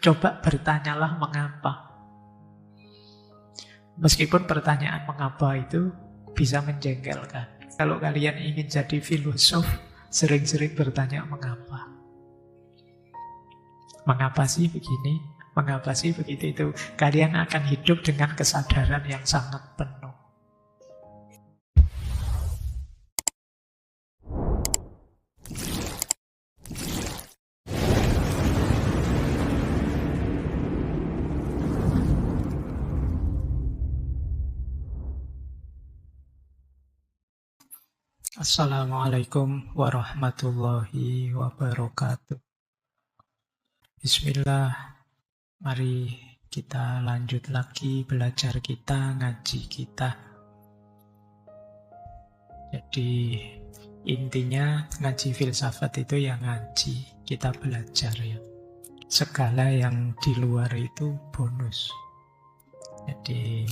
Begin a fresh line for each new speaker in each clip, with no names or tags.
Coba bertanyalah mengapa. Meskipun pertanyaan mengapa itu bisa menjengkelkan. Kalau kalian ingin jadi filosof, sering-sering bertanya mengapa. Mengapa sih begini? Mengapa sih begitu itu? Kalian akan hidup dengan kesadaran yang sangat penuh. Assalamualaikum warahmatullahi wabarakatuh. Bismillah. Mari kita lanjut lagi belajar kita, ngaji kita. Jadi intinya ngaji filsafat itu ya ngaji, kita belajar ya. Segala yang di luar itu bonus. Jadi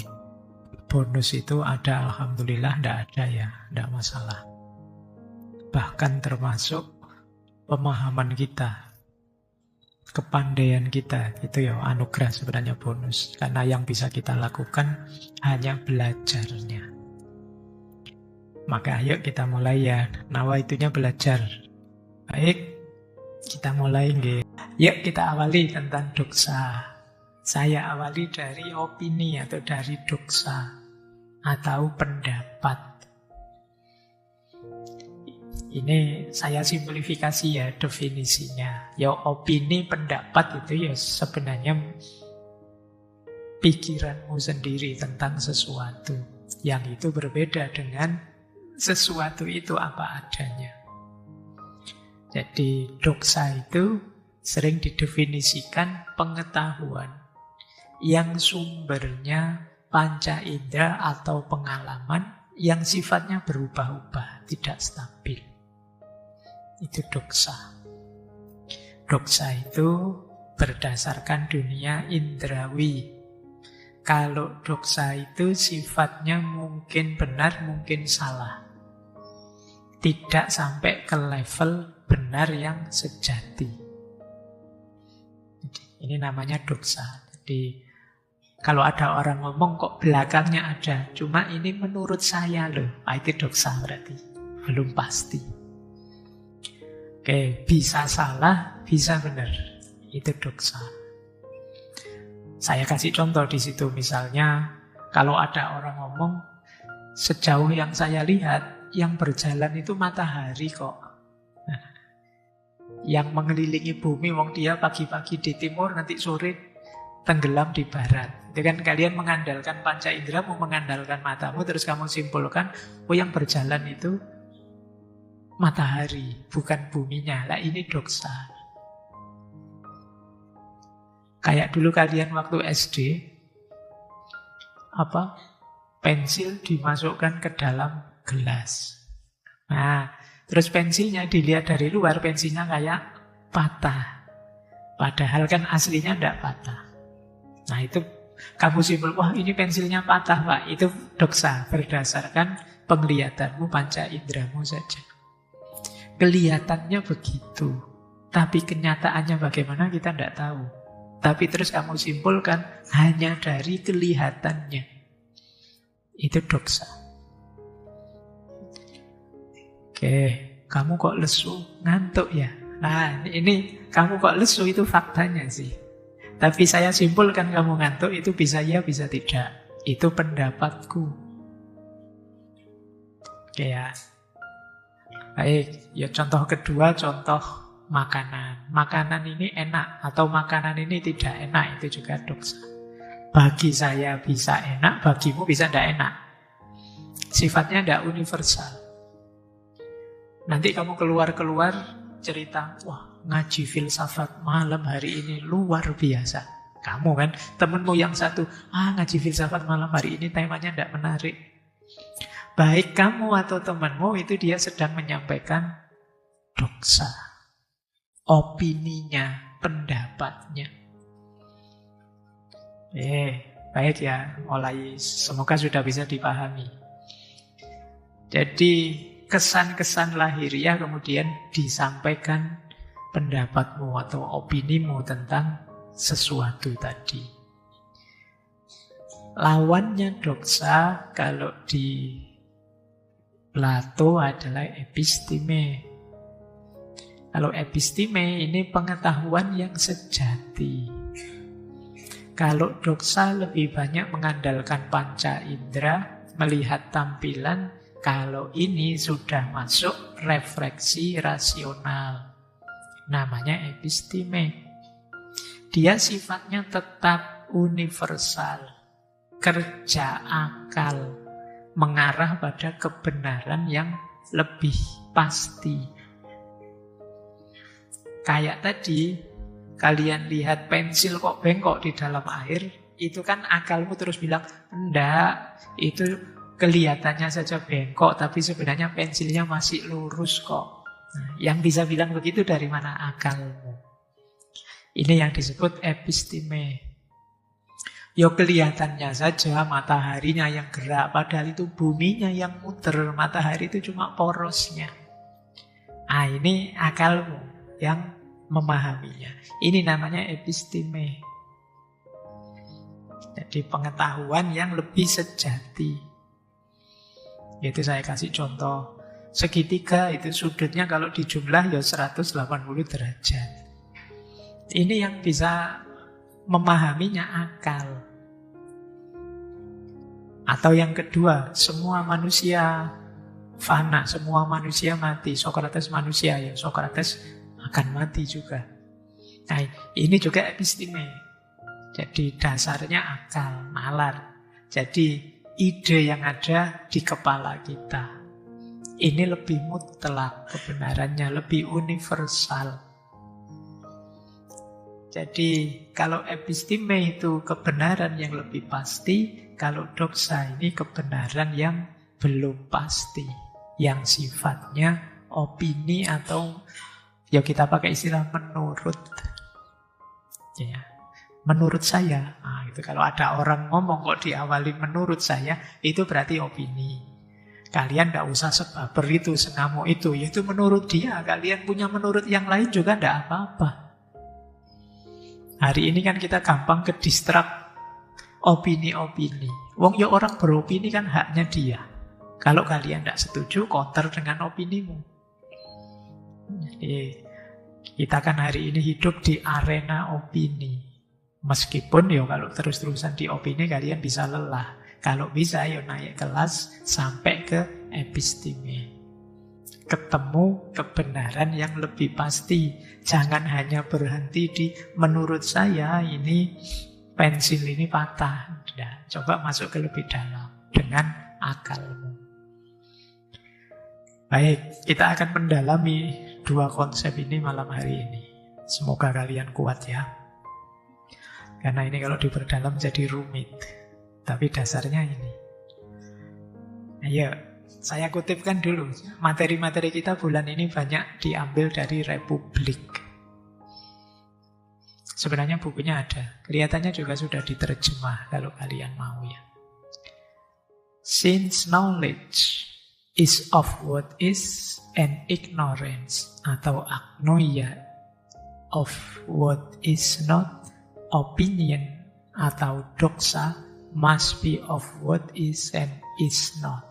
bonus itu ada, alhamdulillah, tidak ada ya, tidak masalah. Bahkan termasuk pemahaman kita, kepandaian kita, itu ya anugerah sebenarnya, bonus. Karena yang bisa kita lakukan hanya belajarnya. Maka ayo kita mulai ya, nawaitunya belajar. Baik, kita mulai nggih. Yuk kita awali tentang doksa. Saya awali dari opini atau dari doksa atau pendapat. Ini saya simplifikasi ya definisinya. Ya opini, pendapat itu ya sebenarnya pikiranmu sendiri tentang sesuatu. Yang itu berbeda dengan sesuatu itu apa adanya. Jadi doksa itu sering didefinisikan pengetahuan yang sumbernya panca indera atau pengalaman yang sifatnya berubah-ubah, tidak stabil. Itu doksa. Doksa itu berdasarkan dunia indrawi. Kalau doksa itu sifatnya mungkin benar, mungkin salah. Tidak sampai ke level benar yang sejati. Ini namanya doksa. Jadi kalau ada orang ngomong kok belakangnya ada, cuma ini menurut saya loh, itu doksa berarti. Belum pasti. Oke, bisa salah, bisa benar. Itu doksa. Saya kasih contoh di situ, misalnya kalau ada orang ngomong, sejauh yang saya lihat, yang berjalan itu matahari kok. Nah, yang mengelilingi bumi, wong dia pagi-pagi di timur, nanti sore tenggelam di barat. Itu kan kalian mengandalkan panca indera, mau mengandalkan matamu, terus kamu simpulkan, oh yang berjalan itu matahari, bukan buminya. Lah ini doksa. Kayak dulu kalian waktu SD, pensil dimasukkan ke dalam gelas. Nah, terus pensilnya dilihat dari luar, pensilnya kayak patah. Padahal kan aslinya tidak patah. Nah itu kamu simpul, wah ini pensilnya patah Pak. Itu doksa berdasarkan penglihatanmu, panca inderamu saja. Kelihatannya begitu, tapi kenyataannya bagaimana kita tidak tahu. Tapi terus kamu simpulkan hanya dari kelihatannya. Itu doksa. Oke, kamu kok lesu, ngantuk ya? Nah ini kamu kok lesu itu faktanya sih. Tapi saya simpulkan kamu ngantuk itu bisa ya, bisa tidak. Itu pendapatku. Oke ya. Baik, ya contoh kedua, contoh makanan. Makanan ini enak atau makanan ini tidak enak, itu juga doksa. Bagi saya bisa enak, bagimu bisa tidak enak. Sifatnya tidak universal. Nanti kamu keluar-keluar cerita, wah ngaji filsafat malam hari ini luar biasa. Kamu kan, temenmu yang satu, ngaji filsafat malam hari ini temanya tidak menarik. Baik kamu atau temanmu itu dia sedang menyampaikan doksa. Opininya, pendapatnya. Baik ya, mulai semoga sudah bisa dipahami. Jadi kesan-kesan lahiriah kemudian disampaikan pendapatmu atau opinimu tentang sesuatu tadi. Lawannya doksa kalau di Plato adalah episteme. Kalau episteme ini pengetahuan yang sejati. Kalau doksa lebih banyak mengandalkan panca indera, melihat tampilan. Kalau ini sudah masuk refleksi rasional. Namanya episteme. Dia sifatnya tetap universal. Kerja akal. Mengarah pada kebenaran yang lebih pasti. Kayak tadi, kalian lihat pensil kok bengkok di dalam air, itu kan akalmu terus bilang, enggak, itu kelihatannya saja bengkok, tapi sebenarnya pensilnya masih lurus kok. Nah, yang bisa bilang begitu dari mana? Akalmu. Ini yang disebut episteme. Ya kelihatannya saja mataharinya yang gerak, padahal itu buminya yang muter, matahari itu cuma porosnya. Ah, ini akalmu yang memahaminya. Ini namanya episteme. Jadi pengetahuan yang lebih sejati. Itu saya kasih contoh. Segitiga itu sudutnya kalau dijumlah ya 180 derajat. Ini yang bisa memahaminya akal. Atau yang kedua, semua manusia fana, semua manusia mati. Sokrates manusia, ya Sokrates akan mati juga. Nah, ini juga episteme. Jadi dasarnya akal, nalar. Jadi ide yang ada di kepala kita. Ini lebih mutlak kebenarannya, lebih universal. Jadi kalau episteme itu kebenaran yang lebih pasti, kalau doksa ini kebenaran yang belum pasti, yang sifatnya opini atau ya kita pakai istilah menurut. Ya. Menurut saya, nah itu kalau ada orang ngomong kok diawali menurut saya, itu berarti opini. Kalian tidak usah sebaper itu, sengamuk itu, yaitu menurut dia. Kalian punya menurut yang lain juga tidak apa-apa. Hari ini kan kita gampang ke distrak opini-opini. Wong ya orang beropini kan haknya dia. Kalau kalian tidak setuju, counter dengan opinimu. Jadi kita kan hari ini hidup di arena opini. Meskipun ya kalau terus-terusan di opini kalian bisa lelah. Kalau bisa ya naik kelas sampai ke episteme. Ketemu kebenaran yang lebih pasti. Jangan hanya berhenti di menurut saya ini pensil ini patah. Nah, coba masuk ke lebih dalam dengan akalmu. Baik, kita akan mendalami dua konsep ini malam hari ini. Semoga kalian kuat ya. Karena ini kalau diperdalam jadi rumit. Tapi dasarnya ini. Ayo, saya kutipkan dulu. Materi-materi kita bulan ini banyak diambil dari Republik. Sebenarnya bukunya ada. Kelihatannya juga sudah diterjemah kalau kalian mau ya. Since knowledge is of what is and ignorance atau agnoia of what is not, opinion atau doxa must be of what is and is not.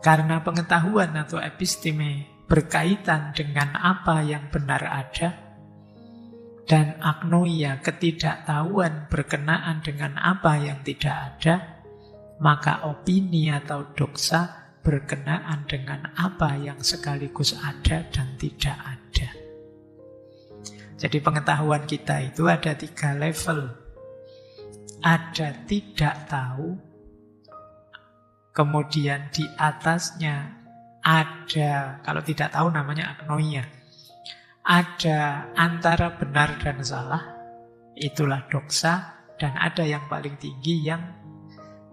Karena pengetahuan atau episteme berkaitan dengan apa yang benar ada, dan agnoia, ketidaktahuan berkenaan dengan apa yang tidak ada, maka opini atau doxa berkenaan dengan apa yang sekaligus ada dan tidak ada. Jadi pengetahuan kita itu ada 3 level. Ada tidak tahu, kemudian di atasnya ada, kalau tidak tahu namanya agnoia, ada antara benar dan salah, itulah doxa, dan ada yang paling tinggi yang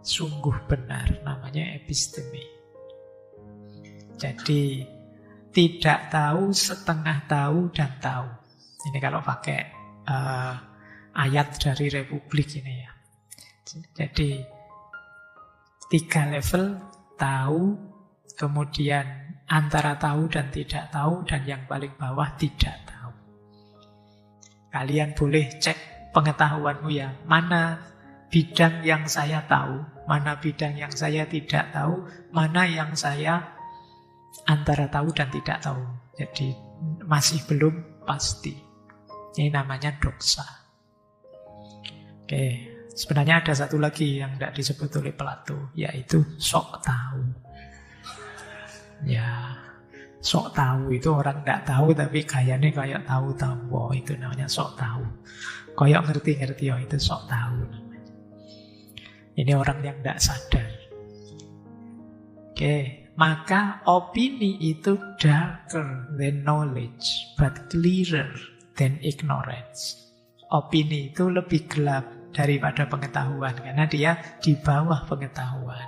sungguh benar, namanya episteme. Jadi tidak tahu, setengah tahu, dan tahu. Ini kalau pakai ayat dari Republik ini ya. Jadi 3 level, tahu, kemudian antara tahu dan tidak tahu, dan yang paling bawah tidak tahu. kalian boleh cek pengetahuanmu ya. Mana bidang yang saya tahu, mana bidang yang saya tidak tahu, mana yang saya antara tahu dan tidak tahu. Jadi masih belum pasti. Ini namanya doksa. Oke, sebenarnya ada satu lagi yang tidak disebut oleh Plato, yaitu sok tahu. Ya, sok tahu itu orang tidak tahu tapi gayanya kayak tahu-tahu. Oh, itu namanya sok tahu. Kayak ngerti-ngerti, oh itu sok tahu. Ini orang yang tidak sadar. Oke, maka opini itu darker than knowledge, but clearer than ignorance. Opini itu lebih gelap daripada pengetahuan, karena dia di bawah pengetahuan.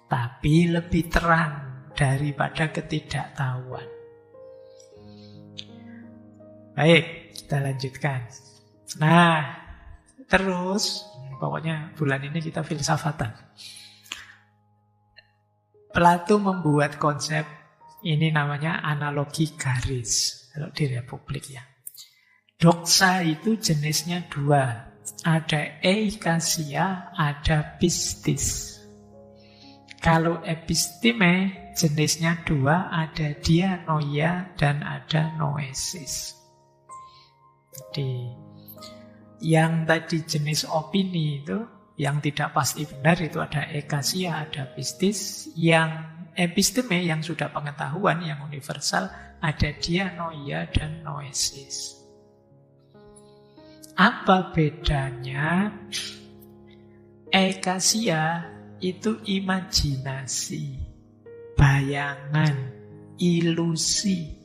Tapi lebih terang daripada ketidaktahuan. Baik, kita lanjutkan. Nah, terus, pokoknya bulan ini kita filsafatan. Plato membuat konsep, ini namanya analogi garis, kalau di Republik ya. Doksa itu jenisnya dua. Ada eikasia, ada pistis. Kalau episteme jenisnya dua, ada dianoia dan ada noesis. Jadi yang tadi jenis opini itu, yang tidak pasti benar itu ada eikasia, ada pistis. Yang episteme yang sudah pengetahuan, yang universal, ada dianoia dan noesis. Apa bedanya? Eikasia itu imajinasi, bayangan, ilusi.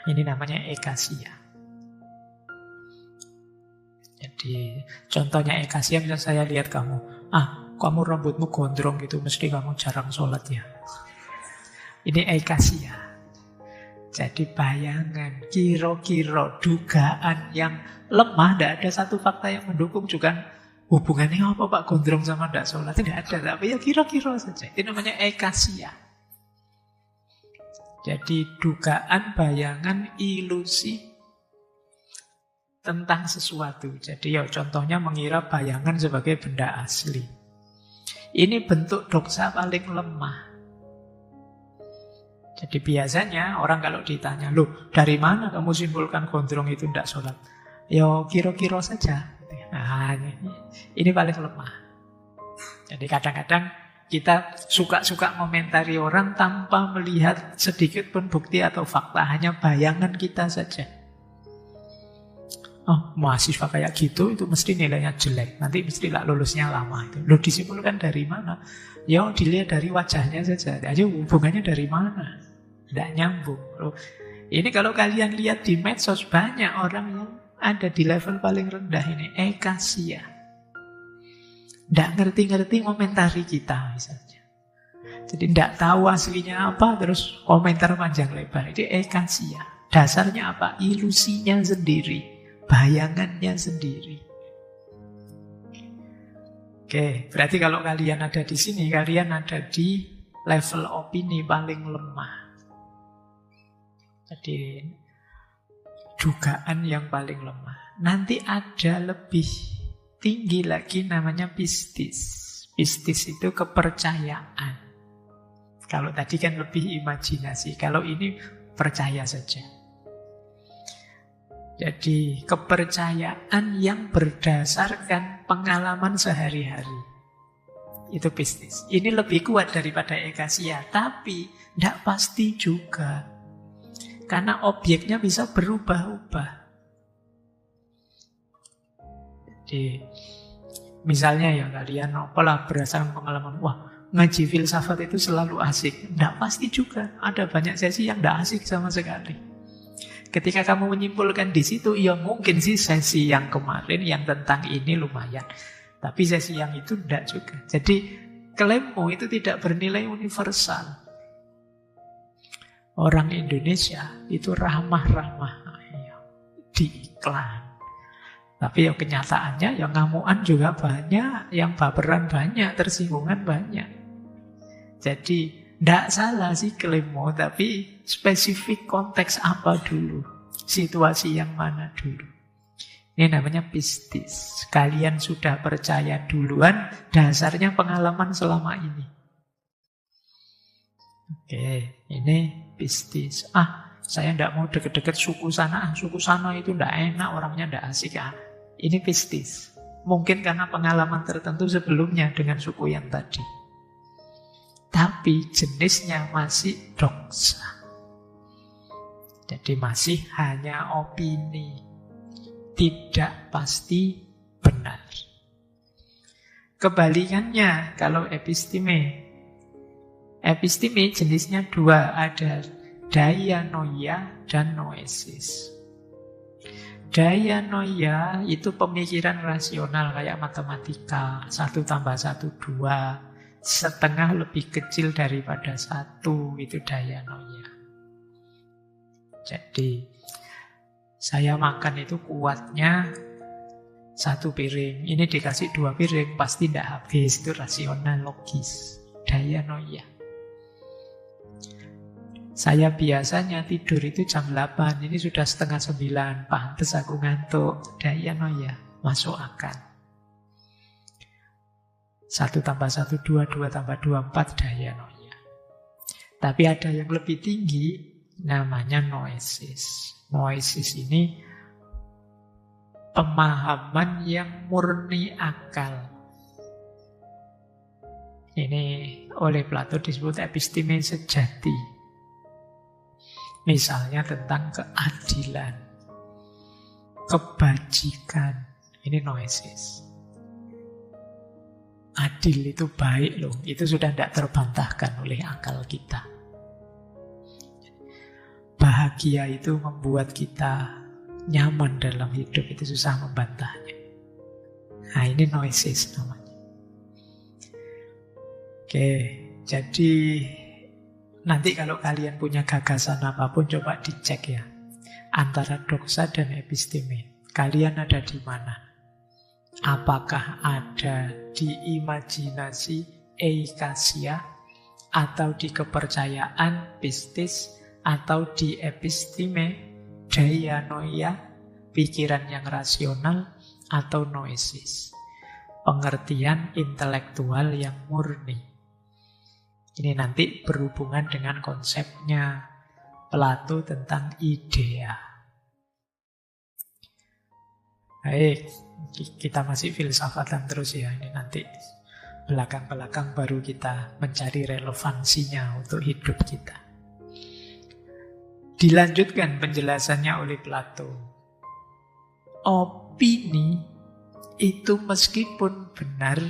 Ini namanya eikasia. Jadi contohnya eikasia, misalnya saya lihat kamu, kamu rambutmu gondrong gitu, mesti kamu jarang sholat ya. Ini eikasia. Jadi bayangan, kira-kira, dugaan yang lemah, tidak ada satu fakta yang mendukung juga. Hubungannya apa Pak gondrong sama tidak sholat? Tidak ada, tapi ya kira-kira saja. Itu namanya eikasia. Jadi dugaan, bayangan, ilusi tentang sesuatu. Jadi ya contohnya mengira bayangan sebagai benda asli. Ini bentuk doksa paling lemah. Jadi biasanya orang kalau ditanya, loh dari mana kamu simpulkan gondrong itu tidak sholat? Ya kira-kira saja. Nah, ini paling lemah. Jadi kadang-kadang kita suka-suka komentari orang tanpa melihat sedikit pun bukti atau fakta, hanya bayangan kita saja. Oh, mahasiswa kayak gitu itu mesti nilainya jelek, nanti mesti lulusnya lama itu. Loh disimpulkan dari mana? Ya dilihat dari wajahnya saja. Aja hubungannya dari mana? Tidak nyambung. Loh, ini kalau kalian lihat di medsos, banyak orang yang ada di level paling rendah ini, eikasia. Tidak ngerti-ngerti komentari kita misalnya. Jadi tidak tahu aslinya apa, terus komentar panjang lebar. Itu eikasia. Dasarnya apa? Ilusinya sendiri, bayangannya sendiri. Oke, berarti kalau kalian ada di sini, kalian ada di level opini paling lemah. Jadi dugaan yang paling lemah. Nanti ada lebih tinggi lagi namanya pistis. Pistis itu kepercayaan. Kalau tadi kan lebih imajinasi, kalau ini percaya saja. Jadi kepercayaan yang berdasarkan pengalaman sehari-hari. Itu pistis. Ini lebih kuat daripada eikasia, tapi tidak pasti juga. Karena objeknya bisa berubah-ubah. Jadi misalnya ya kalian apalah berdasarkan pengalaman, wah ngaji filsafat itu selalu asik. Tidak pasti juga. Ada banyak sesi yang tidak asik sama sekali. Ketika kamu menyimpulkan di situ, ya mungkin sih sesi yang kemarin yang tentang ini lumayan. Tapi sesi yang itu tidak juga. Jadi klaimmu itu tidak bernilai universal. Orang Indonesia itu ramah-ramah di iklan. Tapi ya kenyataannya yang ngamuan juga banyak, yang baperan banyak, tersinggungan banyak. Jadi tidak salah sih klaimmu, tapi spesifik konteks apa dulu. Situasi yang mana dulu? Ini namanya pistis. Kalian sudah percaya duluan, dasarnya pengalaman selama ini. Oke, ini pistis. Saya tidak mau deket-deket suku sana. Suku sana itu tidak enak, orangnya tidak asik. Ini pistis. Mungkin karena pengalaman tertentu sebelumnya dengan suku yang tadi. Tapi jenisnya masih doksa. Jadi masih hanya opini. Tidak pasti benar. Kebalikannya kalau episteme. Episteme jenisnya dua. Ada dianoia dan noesis. Dianoia itu pemikiran rasional kayak matematika. 1 tambah 1, 2. Setengah lebih kecil daripada 1. Itu dianoia. Jadi saya makan itu kuatnya 1 piring. Ini dikasih 2 piring, pasti tidak habis. Itu rasional, logis. Dianoia. Saya biasanya tidur itu jam 8. Ini sudah setengah 9. Pantes aku ngantuk. Dianoia. Masuk akal. 1 tambah 1, 2. 2 tambah 2, 4. Dianoia. Tapi ada yang lebih tinggi. Namanya noesis. Noesis ini pemahaman yang murni akal. Ini oleh Plato disebut episteme sejati. Misalnya tentang keadilan, kebajikan. Ini noesis. Adil itu baik loh. Itu sudah tidak terbantahkan oleh akal kita. Bahagia itu membuat kita nyaman dalam hidup. Itu susah membantahnya. Nah, ini noesis namanya. Oke, jadi nanti kalau kalian punya gagasan apapun, coba dicek ya. Antara doksa dan episteme. Kalian ada di mana? Apakah ada di imajinasi eikasia, atau di kepercayaan pistis, atau di episteme dianoia, pikiran yang rasional, atau noesis, pengertian intelektual yang murni. Ini nanti berhubungan dengan konsepnya Plato tentang idea. Baik, kita masih filsafatan terus ya. Ini nanti belakang-belakang baru kita mencari relevansinya untuk hidup kita. Dilanjutkan penjelasannya oleh Plato. Opini itu meskipun benar,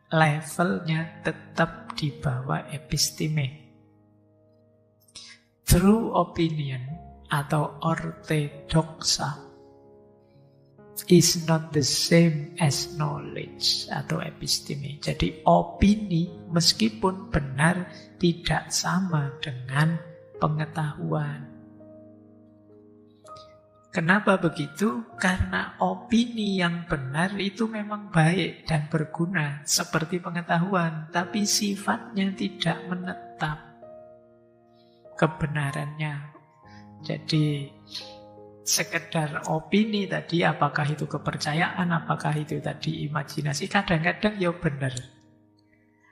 levelnya tetap di bawah episteme. True opinion atau orthodoxa is not the same as knowledge atau episteme. Jadi opini meskipun benar tidak sama dengan pengetahuan. Kenapa begitu? Karena opini yang benar itu memang baik dan berguna seperti pengetahuan, tapi sifatnya tidak menetap kebenarannya. Jadi sekedar opini tadi, apakah itu kepercayaan, apakah itu tadi imajinasi, kadang-kadang ya benar.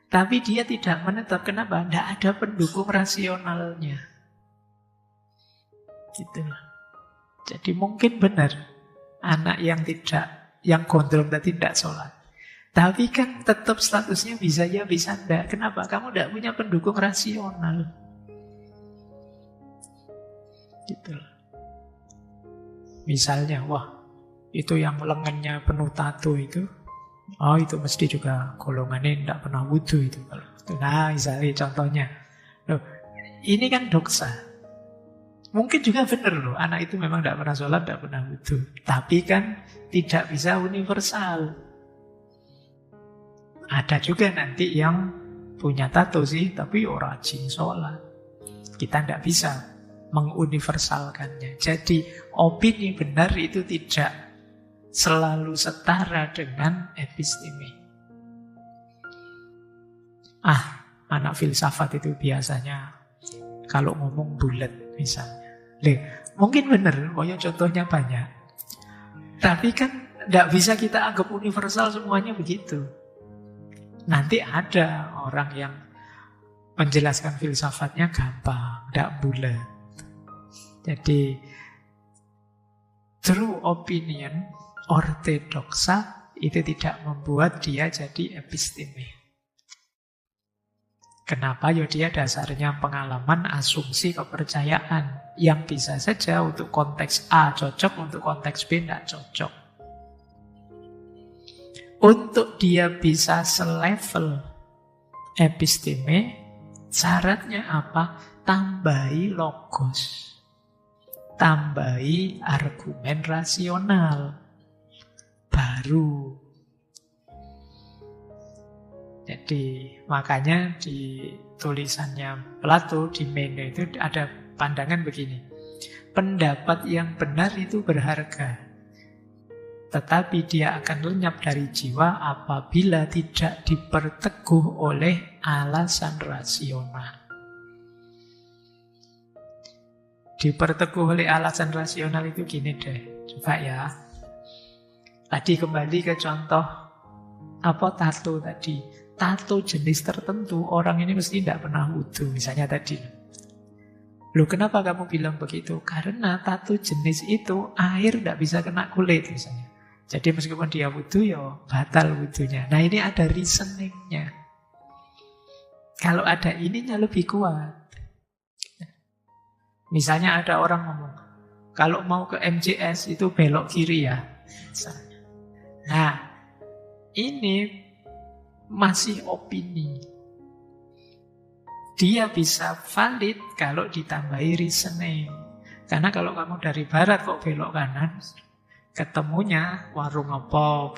Tapi dia tidak menetap. Kenapa? Tidak ada pendukung rasionalnya. Gitu. Jadi mungkin benar anak yang gondrong tadi tidak sholat. Tapi kan tetap statusnya bisa ya, bisa enggak. Kenapa? Kamu tidak punya pendukung rasional. Gitu. Misalnya, wah, itu yang lengannya penuh tato itu, oh itu mesti juga golongannya tidak pernah wudhu itu. Nah, misalnya contohnya. Loh, ini kan doksa. Mungkin juga benar loh, anak itu memang tidak pernah sholat, tidak pernah wudhu. Tapi kan tidak bisa universal. Ada juga nanti yang punya tato sih, tapi orang rajin sholat. Kita tidak bisa menguniversalkannya. Jadi opini benar itu tidak selalu setara dengan episteme. Anak filsafat itu biasanya kalau ngomong bulat misalnya. Loh, mungkin benar, pokoknya contohnya banyak. Tapi kan tidak bisa kita anggap universal semuanya begitu. Nanti ada orang yang menjelaskan filsafatnya gampang, tidak bulat. Jadi, true opinion, ortodoksa, itu tidak membuat dia jadi episteme. Kenapa? Ya dia dasarnya pengalaman, asumsi, kepercayaan. Yang bisa saja untuk konteks A cocok, untuk konteks B tidak cocok. Untuk dia bisa selevel episteme, syaratnya apa? Tambahi logos. Tambahi argumen rasional. Baru. Jadi makanya di tulisannya Plato, di Meno itu ada pandangan begini. Pendapat yang benar itu berharga. Tetapi dia akan lenyap dari jiwa apabila tidak diperteguh oleh alasan rasional. Diperteguh oleh alasan rasional itu gini deh. Coba ya. Tadi kembali ke contoh apa tato tadi. Tato jenis tertentu orang ini mesti tidak pernah wudu. Misalnya tadi. Loh kenapa kamu bilang begitu? Karena tato jenis itu air tidak bisa kena kulit misalnya. Jadi meskipun dia wudu ya batal wudunya. Nah ini ada reasoningnya. Kalau ada ininya lebih kuat. Misalnya ada orang ngomong, kalau mau ke MCS itu belok kiri ya. Misalnya. Nah ini masih opini. Dia bisa valid kalau ditambahi reasoning. Karena kalau kamu dari barat kok belok kanan, ketemunya warung apa,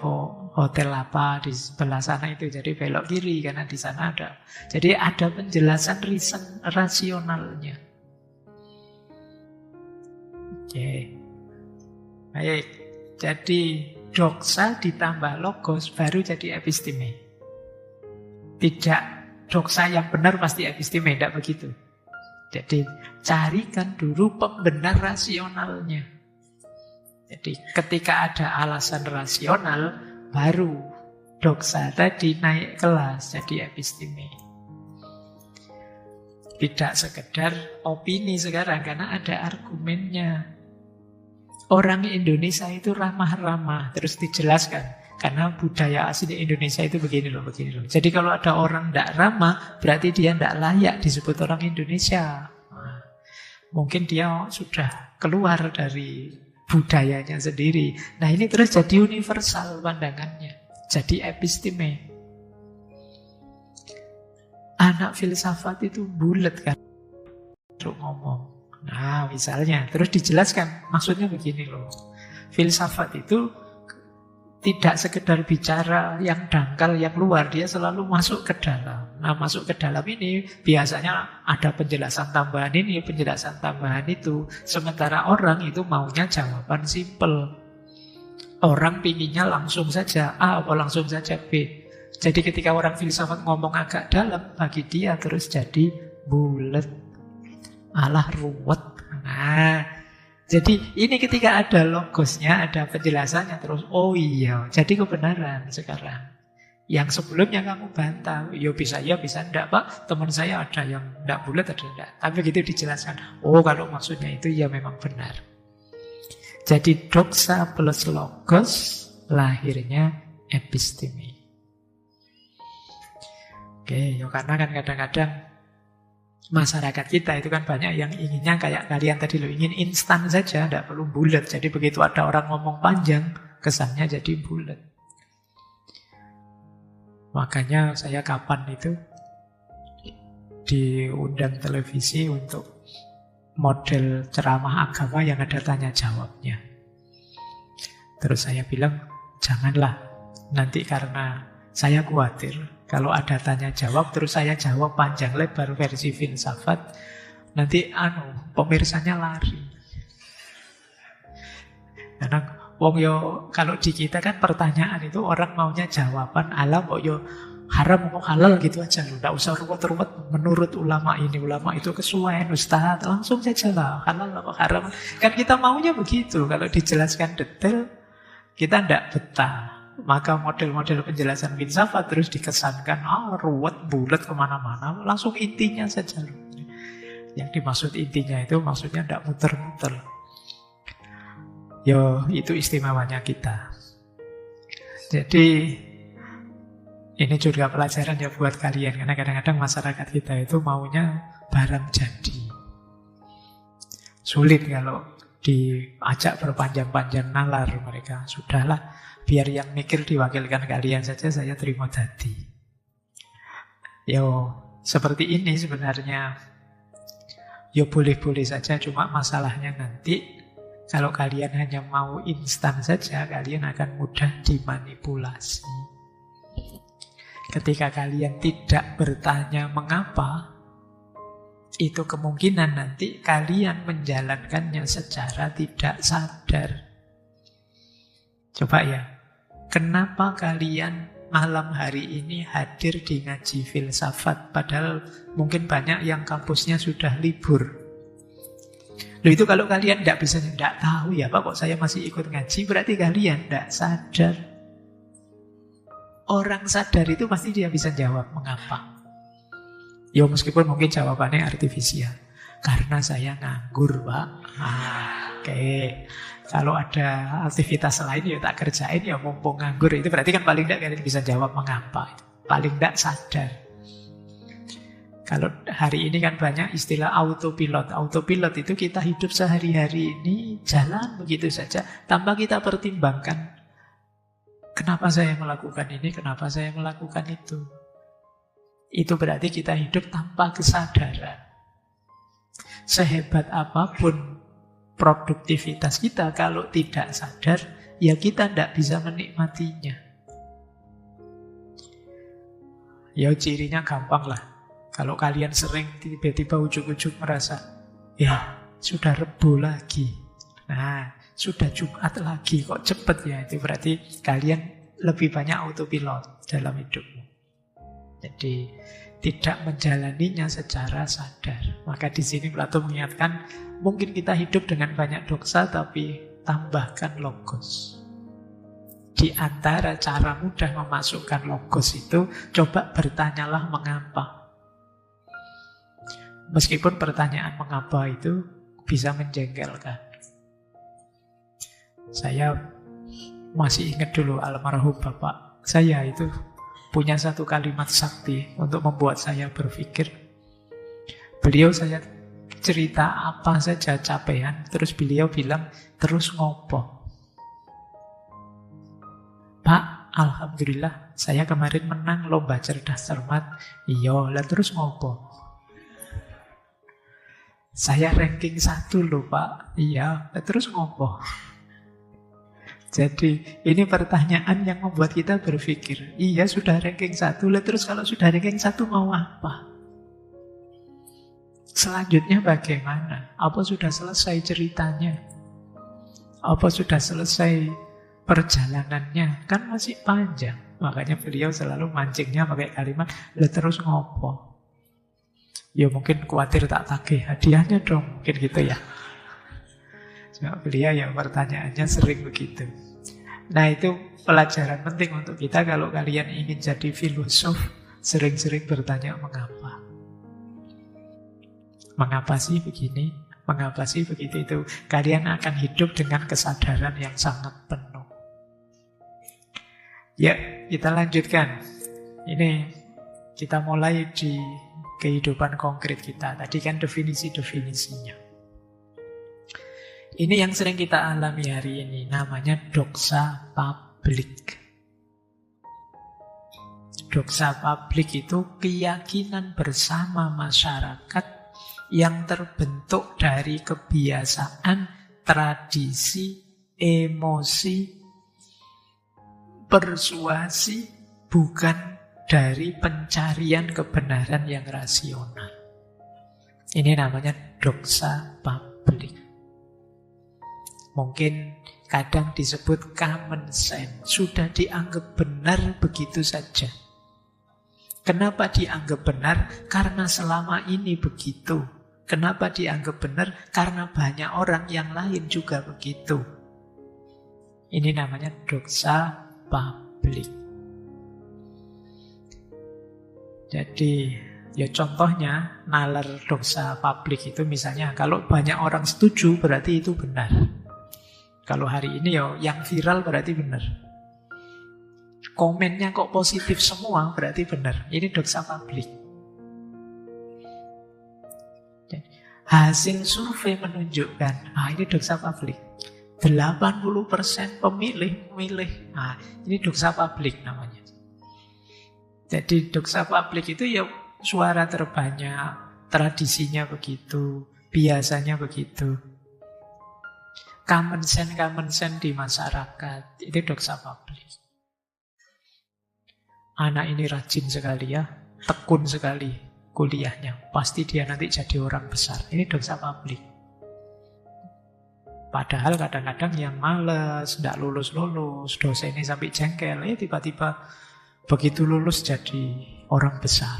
hotel apa di sebelah sana itu. Jadi belok kiri karena di sana ada. Jadi ada penjelasan rasionalnya. Oke. Baik. Jadi doksa ditambah logos baru jadi episteme. Tidak doksa yang benar pasti episteme, tidak begitu. Jadi carikan dulu pembenar rasionalnya. Jadi ketika ada alasan rasional, baru doksa tadi naik kelas jadi episteme. Tidak sekedar opini sekarang, karena ada argumennya. Orang Indonesia itu ramah-ramah, terus dijelaskan. Karena budaya asli Indonesia itu begini loh, begini loh. Jadi kalau ada orang tidak ramah, berarti dia tidak layak disebut orang Indonesia. Nah, mungkin dia sudah keluar dari budayanya sendiri. Nah ini terus jadi universal pandangannya. Jadi episteme. Anak filsafat itu bulat kan untuk ngomong. Nah misalnya, terus dijelaskan maksudnya begini loh. Filsafat itu tidak sekedar bicara yang dangkal, yang luar. Dia selalu masuk ke dalam. Nah masuk ke dalam ini biasanya ada penjelasan tambahan ini, penjelasan tambahan itu. Sementara orang itu maunya jawaban simpel. Orang pinginnya langsung saja A atau langsung saja B. Jadi ketika orang filsafat ngomong agak dalam, bagi dia terus jadi bulet. Alah ruwet. Nah, jadi ini ketika ada logosnya, ada penjelasannya terus, oh iya, jadi kebenaran sekarang. Yang sebelumnya kamu bantah, ya bisa enggak Pak, teman saya ada yang enggak bulat, ada enggak. Tapi begitu dijelaskan, oh kalau maksudnya itu ya memang benar. Jadi doksa plus logos, lahirnya episteme. Oke, ya karena kan kadang-kadang masyarakat kita itu kan banyak yang inginnya kayak kalian tadi loh, ingin instan saja, tidak perlu bulat. Jadi begitu ada orang ngomong panjang, kesannya jadi bulat. Makanya saya kapan itu diundang televisi untuk model ceramah agama yang ada tanya jawabnya. Terus saya bilang, janganlah, nanti karena saya khawatir kalau ada tanya jawab terus saya jawab panjang lebar versi filsafat, nanti pemirsanya lari. Karena wong yo kalau di kita kan pertanyaan itu orang maunya jawaban, alam kok yo haram kok halal gitu aja loh. Tidak usah ruwet-ruwet menurut ulama ini, ulama itu kesuwen, ustaz. Langsung saja lah, halal apa haram. Kan kita maunya begitu. Kalau dijelaskan detail, kita tidak betah. Maka model-model penjelasan filsafat terus dikesankan, ruwet, bulat kemana-mana. Langsung intinya saja loh. Yang dimaksud intinya itu maksudnya tidak muter-muter. Yo, itu istimewanya kita. Jadi ini juga pelajaran ya buat kalian. Karena kadang-kadang masyarakat kita itu maunya barang jadi. Sulit kalau diajak berpanjang-panjang nalar mereka. Sudahlah, biar yang mikir diwakilkan kalian saja, saya terima jadi. Yo, seperti ini sebenarnya. Yo boleh-boleh saja, cuma masalahnya nanti kalau kalian hanya mau instan saja, kalian akan mudah dimanipulasi. Ketika kalian tidak bertanya mengapa, itu kemungkinan nanti kalian menjalankannya secara tidak sadar. Coba ya, kenapa kalian malam hari ini hadir di ngaji filsafat, padahal mungkin banyak yang kampusnya sudah libur. Loh, itu kalau kalian tidak bisa, tidak tahu ya Pak, kok saya masih ikut ngaji, berarti kalian tidak sadar. Orang sadar itu pasti dia bisa jawab mengapa. Ya meskipun mungkin jawabannya artifisial. Karena saya nganggur Pak. Oke. Kalau ada aktivitas lain ya tak kerjain ya mumpung nganggur. Itu berarti kan paling tidak kalian bisa jawab mengapa. Paling tidak sadar. Kalau hari ini kan banyak istilah autopilot. Autopilot itu kita hidup sehari-hari ini jalan begitu saja tanpa kita pertimbangkan kenapa saya melakukan ini, kenapa saya melakukan itu. Itu berarti kita hidup tanpa kesadaran. Sehebat apapun produktivitas kita, kalau tidak sadar, ya kita tidak bisa menikmatinya. Ya cirinya gampang lah. Kalau kalian sering tiba-tiba ujuk-ujuk merasa, ya sudah Rebu lagi. Nah, sudah Jumat lagi, kok cepet ya. Itu berarti kalian lebih banyak autopilot dalam hidupmu. Jadi tidak menjalaninya secara sadar. Maka di sini Plato mengingatkan, mungkin kita hidup dengan banyak dosa, tapi tambahkan logos. Di antara cara mudah memasukkan logos itu, coba bertanyalah mengapa. Meskipun pertanyaan mengapa itu bisa menjengkelkan. Saya masih ingat dulu almarhum bapak saya itu punya satu kalimat sakti untuk membuat saya berpikir. Beliau saya cerita apa saja capean, terus beliau bilang, terus ngopo. Pak, alhamdulillah saya kemarin menang lomba cerdas cermat. Iya, lah terus ngopo. Saya ranking 1 loh Pak. Iya, lah terus ngopo. Jadi ini pertanyaan yang membuat kita berpikir, iya sudah ranking 1, lah terus kalau sudah ranking 1 mau apa? Selanjutnya bagaimana? Apa sudah selesai ceritanya? Apa sudah selesai perjalanannya? Kan masih panjang. Makanya beliau selalu mancingnya pakai kalimat, lah terus ngopo? Ya mungkin khawatir tak tagih hadiahnya dong, mungkin gitu ya. Cuma beliau ya pertanyaannya sering begitu. Nah itu pelajaran penting untuk kita kalau kalian ingin jadi filosof, sering-sering bertanya mengapa. Mengapa sih begini? Mengapa sih begitu itu? Kalian akan hidup dengan kesadaran yang sangat penuh. Ya, kita lanjutkan. Ini kita mulai di kehidupan konkret kita. Tadi kan definisi-definisinya. Ini yang sering kita alami hari ini, namanya doksa publik. Doksa publik itu keyakinan bersama masyarakat yang terbentuk dari kebiasaan, tradisi, emosi, persuasi, bukan dari pencarian kebenaran yang rasional. Ini namanya doksa publik. Mungkin kadang disebut common sense. Sudah dianggap benar begitu saja. Kenapa dianggap benar? Karena selama ini begitu. Kenapa dianggap benar? Karena banyak orang yang lain juga begitu. Ini namanya doxa publik. Jadi, ya contohnya, nalar doxa publik itu misalnya, kalau banyak orang setuju berarti itu benar. Kalau hari ini ya yang viral berarti benar. Komennya kok positif semua berarti benar. Ini doxa publik. Hasil survei menunjukkan, ini doxa publik. 80% pemilih memilih. Ini doxa publik namanya. Jadi doxa publik itu ya suara terbanyak, tradisinya begitu, biasanya begitu. Common sense di masyarakat, itu doxa publik. Anak ini rajin sekali ya, tekun sekali kuliahnya. Pasti dia nanti jadi orang besar. Ini doxa publik. Padahal kadang-kadang yang malas, tidak lulus-lulus, dosennya sampai jengkel, tiba-tiba begitu lulus jadi orang besar.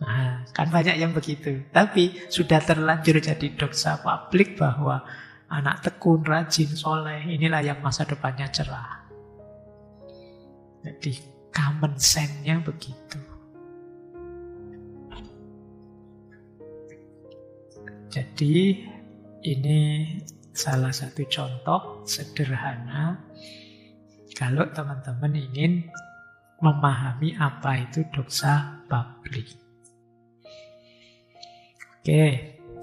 Nah, kan banyak yang begitu. Tapi sudah terlanjur jadi doxa publik bahwa anak tekun, rajin, soleh, inilah yang masa depannya cerah. Jadi common sense-nya begitu. Jadi ini salah satu contoh sederhana kalau teman-teman ingin memahami apa itu doxa publik. Oke,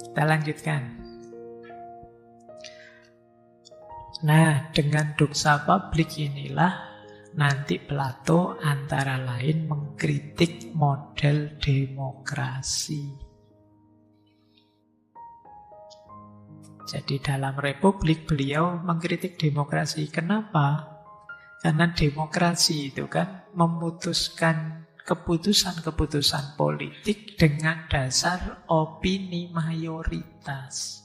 kita lanjutkan. Nah, dengan doxa publik inilah nanti Plato antara lain mengkritik model demokrasi. Jadi dalam Republik beliau mengkritik demokrasi. Kenapa? Karena demokrasi itu kan memutuskan keputusan-keputusan politik dengan dasar opini mayoritas.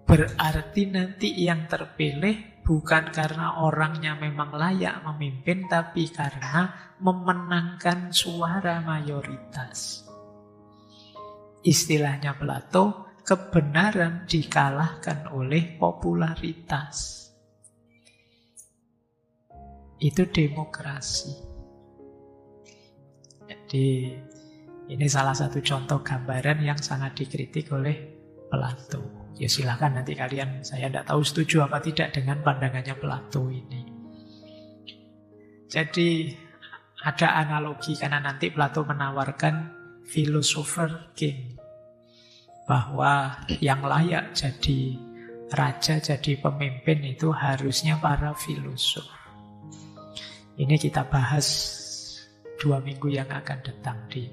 Berarti nanti yang terpilih bukan karena orangnya memang layak memimpin, tapi karena memenangkan suara mayoritas. Istilahnya Plato, kebenaran dikalahkan oleh popularitas. Itu demokrasi. Jadi ini salah satu contoh gambaran yang sangat dikritik oleh Plato. Ya silakan nanti kalian, saya tidak tahu setuju apa tidak dengan pandangannya Plato ini. Jadi ada analogi karena nanti Plato menawarkan philosopher king, bahwa yang layak jadi raja, jadi pemimpin itu harusnya para filosof. Ini kita bahas 2 minggu yang akan datang, di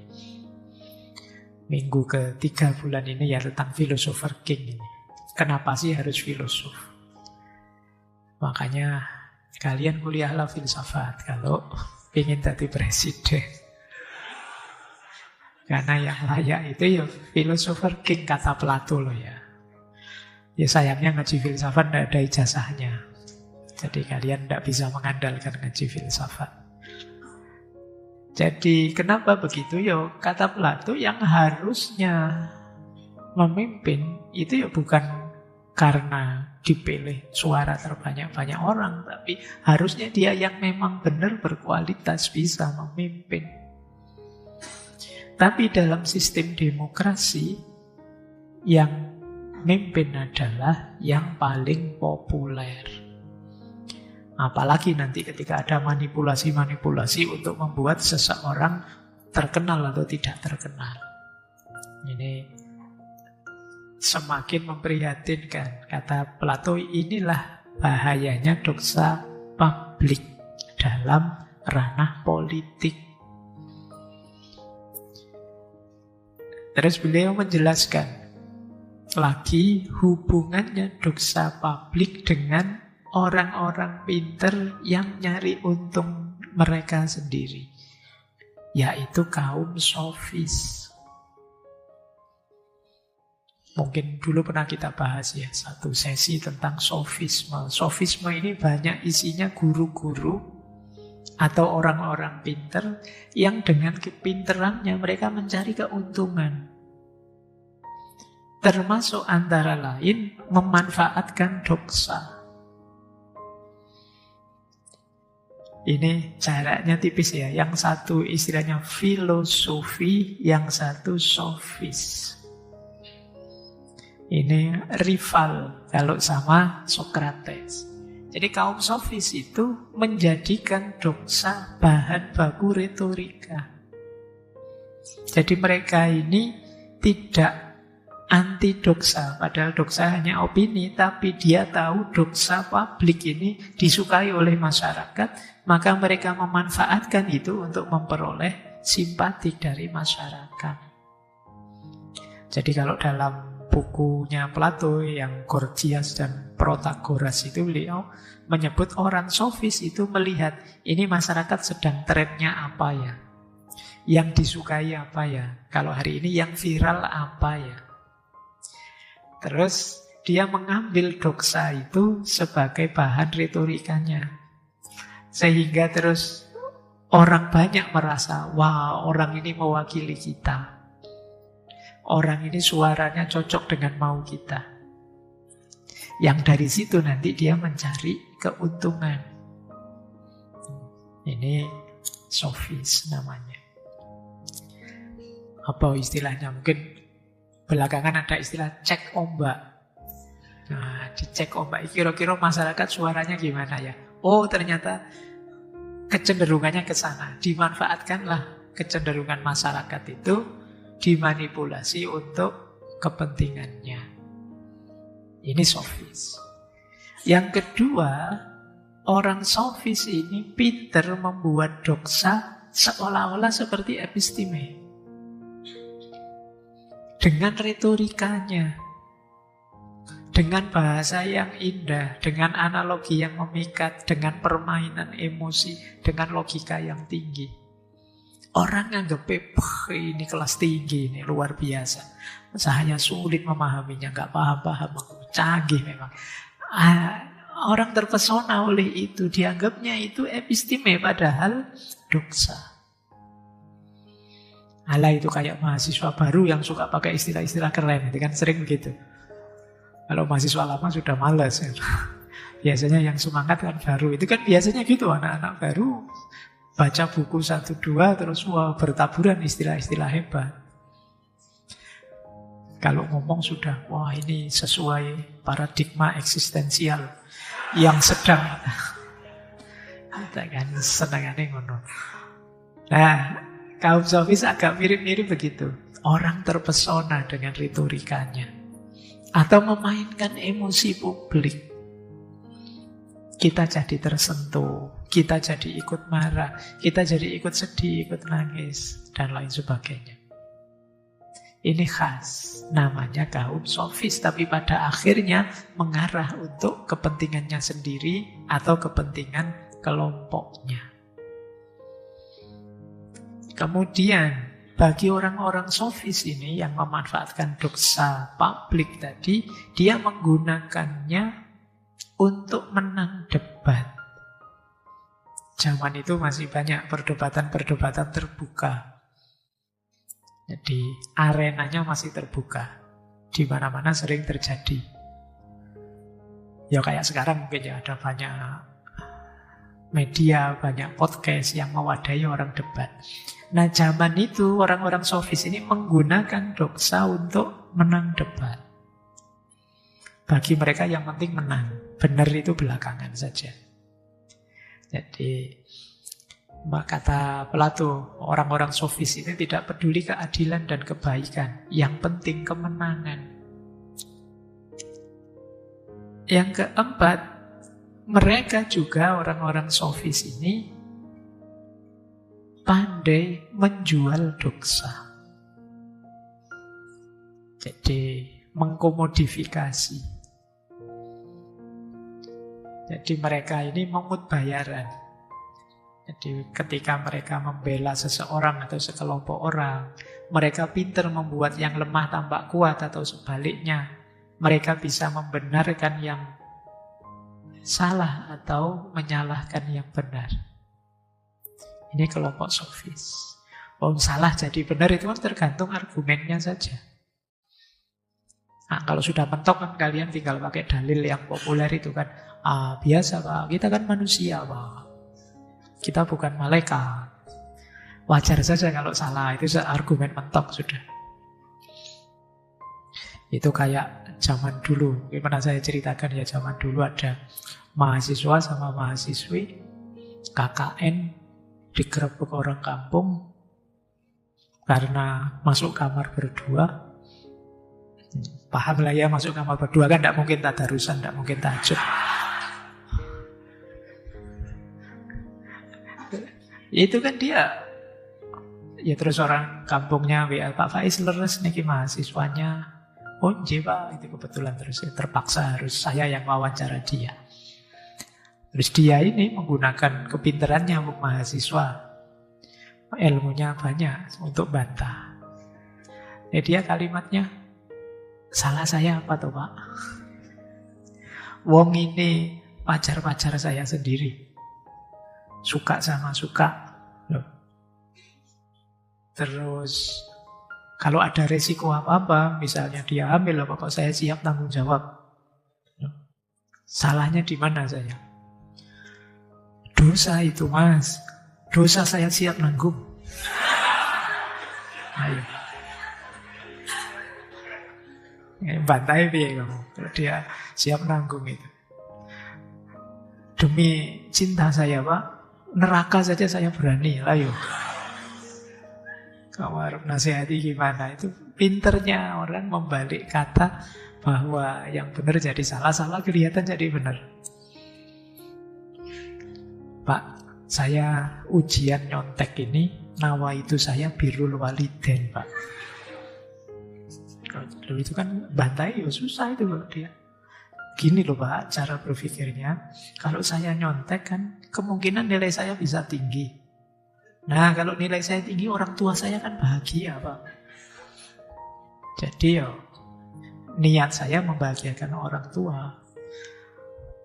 minggu ke-3 bulan ini ya, tentang philosopher king ini. Kenapa sih harus filosof? Makanya kalian kuliahlah filsafat kalau ingin jadi presiden. Karena yang layak itu ya philosopher king, kata Plato loh ya. Ya sayangnya ngaji filsafat tidak ada ijazahnya. Jadi kalian tidak bisa mengandalkan ngaji filsafat. Jadi kenapa begitu? Ya kata Plato, yang harusnya memimpin itu ya bukan karena dipilih suara terbanyak-banyak orang, tapi harusnya dia yang memang benar berkualitas bisa memimpin. Tapi dalam sistem demokrasi, yang memimpin adalah yang paling populer. Apalagi nanti ketika ada manipulasi-manipulasi untuk membuat seseorang terkenal atau tidak terkenal. Ini semakin memprihatinkan. Kata Plato, inilah bahayanya doxa publik dalam ranah politik. Terus beliau menjelaskan lagi hubungannya doxa publik dengan orang-orang pinter yang nyari untung mereka sendiri, yaitu kaum sofis. Mungkin dulu pernah kita bahas ya, satu sesi tentang sofisme. Sofisme ini banyak isinya guru-guru atau orang-orang pinter yang dengan kepinterannya mereka mencari keuntungan. Termasuk antara lain memanfaatkan doksa. Ini jaraknya tipis ya. Yang satu istilahnya filosofi, yang satu sofis. Ini rival kalau sama Sokrates. Jadi kaum sofis itu menjadikan doksa bahan baku retorika. Jadi mereka ini tidak anti doksa, padahal doksa hanya opini, tapi dia tahu doksa publik ini disukai oleh masyarakat, maka mereka memanfaatkan itu untuk memperoleh simpati dari masyarakat. Jadi kalau dalam bukunya Plato yang Gorgias dan Protagoras itu beliau menyebut orang sofis itu melihat ini masyarakat sedang trennya apa ya, yang disukai apa ya, kalau hari ini yang viral apa ya. Terus dia mengambil doksa itu sebagai bahan retorikanya, sehingga terus orang banyak merasa wah orang ini mewakili kita. Orang ini suaranya cocok dengan mau kita. Yang dari situ nanti dia mencari keuntungan. Ini sofis namanya. Apa istilahnya? Mungkin belakangan ada istilah cek ombak. Nah, dicek ombak. Kira-kira masyarakat suaranya gimana ya? Oh, ternyata kecenderungannya ke sana. Dimanfaatkanlah kecenderungan masyarakat itu, dimanipulasi untuk kepentingannya. Ini sofis. Yang kedua, orang sofis ini pinter membuat doksa seolah-olah seperti episteme. Dengan retorikanya, dengan bahasa yang indah, dengan analogi yang memikat, dengan permainan emosi, dengan logika yang tinggi. Orang nganggep, ini kelas tinggi, ini luar biasa. Saya sulit memahaminya, nggak paham-paham, canggih memang. Orang terpesona oleh itu, dianggapnya itu episteme, padahal doksa. Alah itu kayak mahasiswa baru yang suka pakai istilah-istilah keren, itu kan sering begitu. Kalau mahasiswa lama sudah malas. Ya. Biasanya yang semangat kan baru, itu kan biasanya gitu anak-anak baru. Baca buku 1-2 terus wah bertaburan istilah-istilah hebat. Kalau ngomong sudah, wah ini sesuai paradigma eksistensial yang sedang. Kita kan senangannya ngono. Nah, kaum sofis agak mirip-mirip begitu. Orang terpesona dengan retorikanya. Atau memainkan emosi publik. Kita jadi tersentuh, kita jadi ikut marah, kita jadi ikut sedih, ikut nangis, dan lain sebagainya. Ini khas, namanya kaum sofis, tapi pada akhirnya mengarah untuk kepentingannya sendiri atau kepentingan kelompoknya. Kemudian, bagi orang-orang sofis ini yang memanfaatkan doksa publik tadi, dia menggunakannya untuk menang debat. Zaman itu masih banyak perdebatan-perdebatan terbuka. Jadi arenanya masih terbuka. Di mana-mana sering terjadi. Ya kayak sekarang mungkin ya ada banyak media, banyak podcast yang mewadahi orang debat. Nah zaman itu orang-orang sofis ini menggunakan doksa untuk menang debat. Bagi mereka yang penting menang. Benar itu belakangan saja. Jadi, kata Plato, orang-orang sofis ini tidak peduli keadilan dan kebaikan. Yang penting kemenangan. Yang keempat, mereka juga orang-orang sofis ini pandai menjual doksa. Jadi, mengkomodifikasi. Jadi mereka ini memungut bayaran. Jadi ketika mereka membela seseorang atau sekelompok orang, mereka pintar membuat yang lemah tampak kuat atau sebaliknya. Mereka bisa membenarkan yang salah atau menyalahkan yang benar. Ini kelompok sofis. Oh, salah jadi benar itu kan tergantung argumennya saja. Nah, kalau sudah mentok kan kalian tinggal pakai dalil yang populer itu kan. Biasa Pak, kita kan manusia Pak. Kita bukan malaikat. Wajar saja kalau salah, itu argumen mentok sudah. Itu kayak zaman dulu, pernah saya ceritakan ya, zaman dulu ada mahasiswa sama mahasiswi KKN digerebek orang kampung karena masuk kamar berdua. Paham lah ya, masuk kamar berdua kan tidak mungkin tadarusan, tidak mungkin tahajud. Itu kan dia. Ya terus orang kampungnya WA, Pak Faiz leres niki mahasiswanya. Oh iya Pak, itu kebetulan terus terpaksa harus saya yang wawancara dia. Terus dia ini menggunakan kepintarannya untuk mahasiswa. Ilmunya banyak untuk bantah. Dia kalimatnya, salah saya apa tuh Pak? Wong ini pacar-pacar saya sendiri. Suka sama suka. Loh. Terus kalau ada resiko apa-apa, misalnya dia hamil apa-apa, saya siap tanggung jawab. Loh. Salahnya di mana saya? Dosa itu Mas. Dosa saya siap nanggung. Ayo. Bantai piye kamu kalau dia siap nanggung itu. Demi cinta saya Pak, neraka saja saya berani. Ayo. Kamu harus nasihati gimana? Itu pinternya orang membalik kata bahwa yang benar jadi salah, salah kelihatan jadi benar. Pak, saya ujian nyontek ini, nawa itu saya birrul walidain Pak. Kalau itu kan bantai ya susah itu loh dia. Gini loh Pak, cara berpikirnya. Kalau saya nyontek kan kemungkinan nilai saya bisa tinggi. Nah kalau nilai saya tinggi, orang tua saya kan bahagia Pak. Jadi ya niat saya membahagiakan orang tua.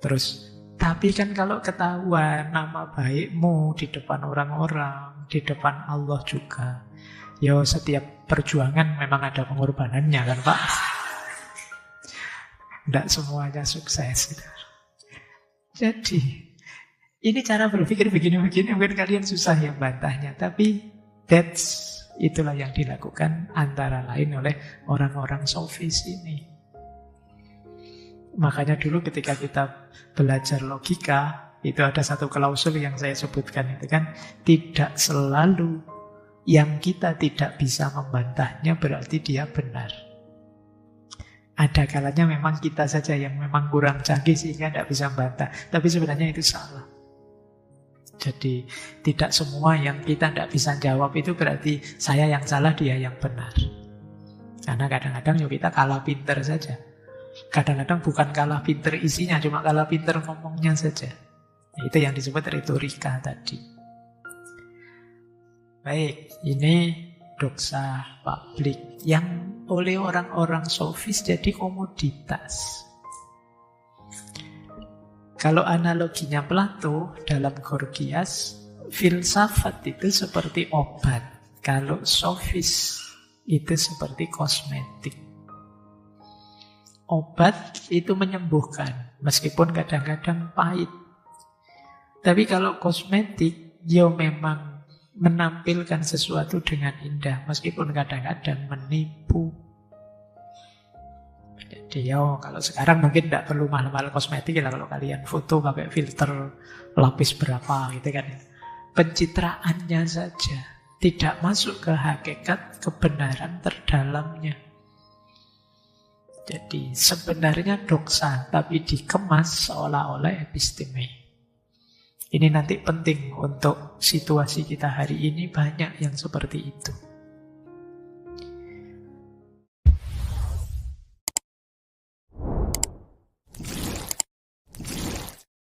Terus tapi kan kalau ketahuan nama baikmu di depan orang-orang, di depan Allah juga, ya setiap perjuangan memang ada pengorbanannya kan Pak. Tidak semuanya sukses gitu. Jadi ini cara berpikir begini-begini, mungkin kalian susah ya bantahnya, tapi itulah yang dilakukan antara lain oleh orang-orang sofis ini. Makanya dulu ketika kita belajar logika, itu ada satu klausul yang saya sebutkan itu kan, tidak selalu yang kita tidak bisa membantahnya berarti dia benar. Ada kalanya memang kita saja yang memang kurang canggih sehingga tidak bisa membantah, tapi sebenarnya itu salah. Jadi tidak semua yang kita tidak bisa jawab itu berarti saya yang salah, dia yang benar. Karena kadang-kadang ya kita kalah pinter saja. Kadang-kadang bukan kalah pinter isinya, cuma kalah pinter ngomongnya saja. Itu yang disebut retorika tadi. Baik, ini doxa publik yang oleh orang-orang sofis jadi komoditas. Kalau analoginya Plato dalam Gorgias, filsafat itu seperti obat. Kalau sofis itu seperti kosmetik. Obat itu menyembuhkan, meskipun kadang-kadang pahit. Tapi kalau kosmetik, ya memang menampilkan sesuatu dengan indah, meskipun kadang-kadang menipu. Jadi kalau sekarang mungkin tidak perlu mahal-mahal kosmetik lah, kalau kalian foto pakai filter lapis berapa gitu kan. Pencitraannya saja, tidak masuk ke hakikat kebenaran terdalamnya. Jadi sebenarnya doxa, tapi dikemas seolah-olah episteme. Ini nanti penting untuk situasi kita hari ini, banyak yang seperti itu.